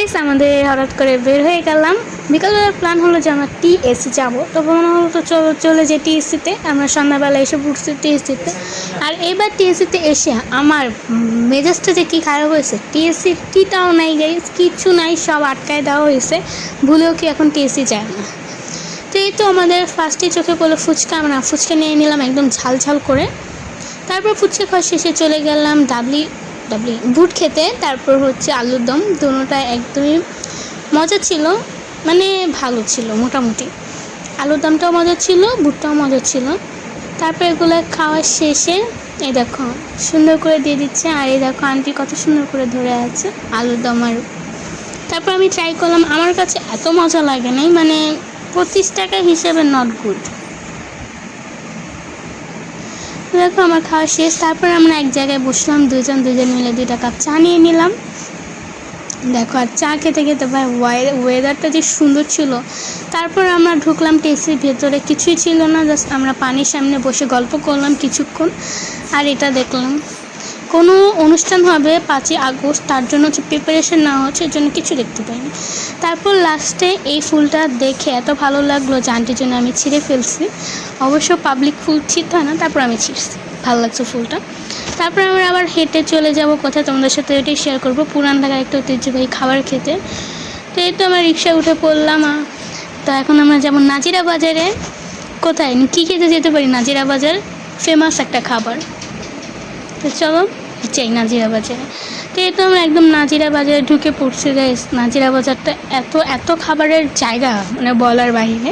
Guys আমাদের হঠাৎ করে বের হয়ে গেলাম। বিকালবেলার প্ল্যান হলো যে আমরা টিএসসি যাবো, তো মনে হলো তো চলে যে টিএসসিতে। আমরা সন্ধ্যাবেলা এসে পড়ছি টিএসসিতে। আর এবার টিএসসিতে এসে আমার মেজাজটা যে কী খারাপ হয়েছে। টিএসসির টিটাও নাই গাইস, কিচ্ছু নাই, সব আটকায় দেওয়া হয়েছে। ভুলেও কি এখন টিএসসি যায় না। তো এই তো আমাদের ফার্স্টেই চোখে পড়লো ফুচকা। আমরা ফুচকা নিয়ে নিলাম একদম ঝাল ঝাল করে। তারপর ফুচকা খাওয়া শেষে চলে গেলাম ডাবলি বুট খেতে। তারপর হচ্ছে আলুর দম, দুটোটা একদমই মজা ছিল, মানে ভালো ছিল মোটামুটি। আলুর দমটাও মজা ছিল, বুটটাও মজা ছিল। তারপর এগুলো খাওয়ার শেষে এই দেখো সুন্দর করে দিয়ে দিচ্ছে। আর এই দেখো আন্টি কত সুন্দর করে ধরে আছে আলুর দম। আর তারপর আমি ট্রাই করলাম, আমার কাছে এত মজা লাগে নাই, মানে 25 টাকা হিসেবে নট গুড। দেখো আমার খাওয়া শেষ। তারপর আমরা এক জায়গায় বসলাম, দুজন মিলে 2টা কাপ চা নিয়ে নিলাম। দেখো আর চা খেতে খেতে ভাই ওয়েদারটা যে সুন্দর ছিল। তারপর আমরা ঢুকলাম টেসির ভেতরে, কিছুই ছিল না, জাস্ট আমরা পানির সামনে বসে গল্প করলাম কিছুক্ষণ। আর এটা দেখলাম কোনো অনুষ্ঠান হবে 5ই আগস্ট, তার জন্য হচ্ছে প্রিপারেশন নেওয়া হচ্ছে, এর জন্য কিছু দেখতে পাইনি। তারপর লাস্টে এই ফুলটা দেখে এত ভালো লাগলো যে আন্টির জন্য আমি ছিঁড়ে ফেলছি। অবশ্য পাবলিক ফুল ছিঁড়তে হয় না, তারপর আমি ছিঁড়ছি, ভালো লাগছে ফুলটা। তারপর আমরা আবার হেঁটে চলে যাব কোথায়, তোমাদের সাথে এটাই শেয়ার করবো, পুরান ঢাকার একটা ঐতিহ্যবাহী খাবার খেতে। তো এই তো আমরা রিক্সায় উঠে পড়লাম। তো এখন আমরা যেমন নাজিরা বাজারে, কোথায় কী খেতে যেতে পারি, নাজিরা বাজার ফেমাস একটা খাবার। তো চলো চাই নাজিরা বাজারে। তো এই তো আমরা একদম নাজিরা বাজারে ঢুকে পড়ছি গাইস। নাজিরা বাজারটা এত খাবারের জায়গা, মানে বলার বাহিরে।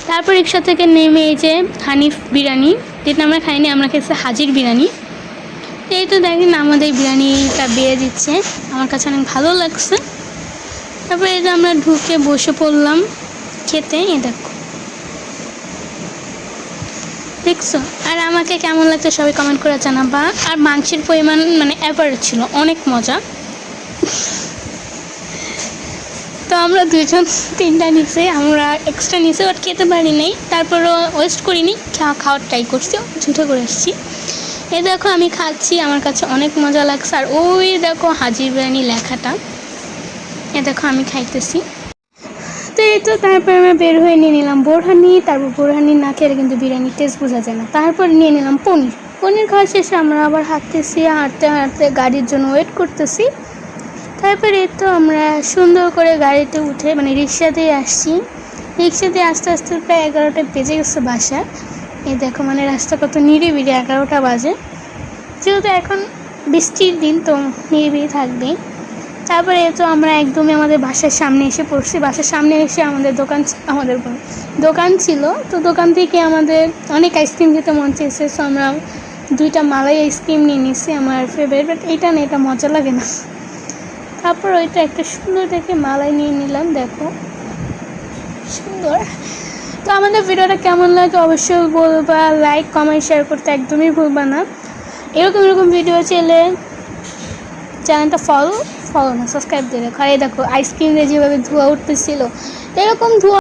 তারপর রিক্সা থেকে নেমে এই যে হানিফ বিরিয়ানি, যেটা আমরা খাইনি, আমরা খেয়েছি হাজির বিরিয়ানি। এই তো দেখেন আমাদের বিরিয়ানিটা বেড়ে দিচ্ছে, আমার কাছে অনেক ভালো লাগছে। তারপরে এই যে আমরা ঢুকে বসে পড়লাম খেতে। দেখছো আর আমাকে কেমন লাগছে সবাই কমেন্ট করে জানাবা। আর মাংসের পরিমাণ মানে অ্যাভারেজ ছিল, অনেক মজা। তো আমরা 2-3টা নিচে, আমরা এক্সট্রা নিচে বাট খেতে পারি নাই, তারপরও ওয়েস্ট করিনি, খাওয়ার ট্রাই করছি, ঝুঠে করে এসেছি। এই দেখো আমি খাচ্ছি, আমার কাছে অনেক মজা লাগছে। আর ওই দেখো হাজির বিরিয়ানি লেখাটা, এ দেখো আমি খাইতেছি। তো এই তো তারপর আমরা বের হয়ে নিয়ে নিলাম বোরহানি। তারপর বোরহানি না খেলে কিন্তু বিরিয়ানির টেস্ট বোঝা যায় না। তারপর নিয়ে নিলাম পনির খাওয়া শেষে আমরা আবার হাঁটতে গাড়ির জন্য ওয়েট করতেছি। তারপরে এই তো আমরা সুন্দর করে গাড়িতে উঠে, মানে রিক্সাতেই আসছি। রিক্সাতে আস্তে আস্তে প্রায় 11টা বেজে গেছে বাসা। এই দেখো মানে রাস্তা কত নিরিবিলি, 11টা বাজে, যেহেতু এখন বৃষ্টির দিন তো নিরিবিলি থাকবেই। তারপরে তো আমরা একদমই আমাদের বাসার সামনে এসে পড়ছি। বাসার সামনে এসে আমাদের দোকান ছিল, তো দোকান থেকে আমাদের অনেক আইসক্রিম খেতে মন চেয়েছে, সো আমরা 2টা মালাই আইসক্রিম নিয়ে নিচ্ছি, আমার ফেভারিট। বাট এইটা না, এটা মজা লাগে না। তারপর ওইটা একটা সুন্দর দেখে মালাই নিয়ে নিলাম, দেখো সুন্দর। তো আমাদের ভিডিওটা কেমন লাগে অবশ্যই বলবা, লাইক কমেন্ট শেয়ার করতে একদমই ভুলবা না। এরকম ভিডিও চাইলে চ্যানেলটা ফলো না সাবস্ক্রাইব দিয়ে রাখো। আর এই দেখো আইসক্রিমে যেভাবে ধোঁয়া উঠতেছিল, এরকম ধোঁয়া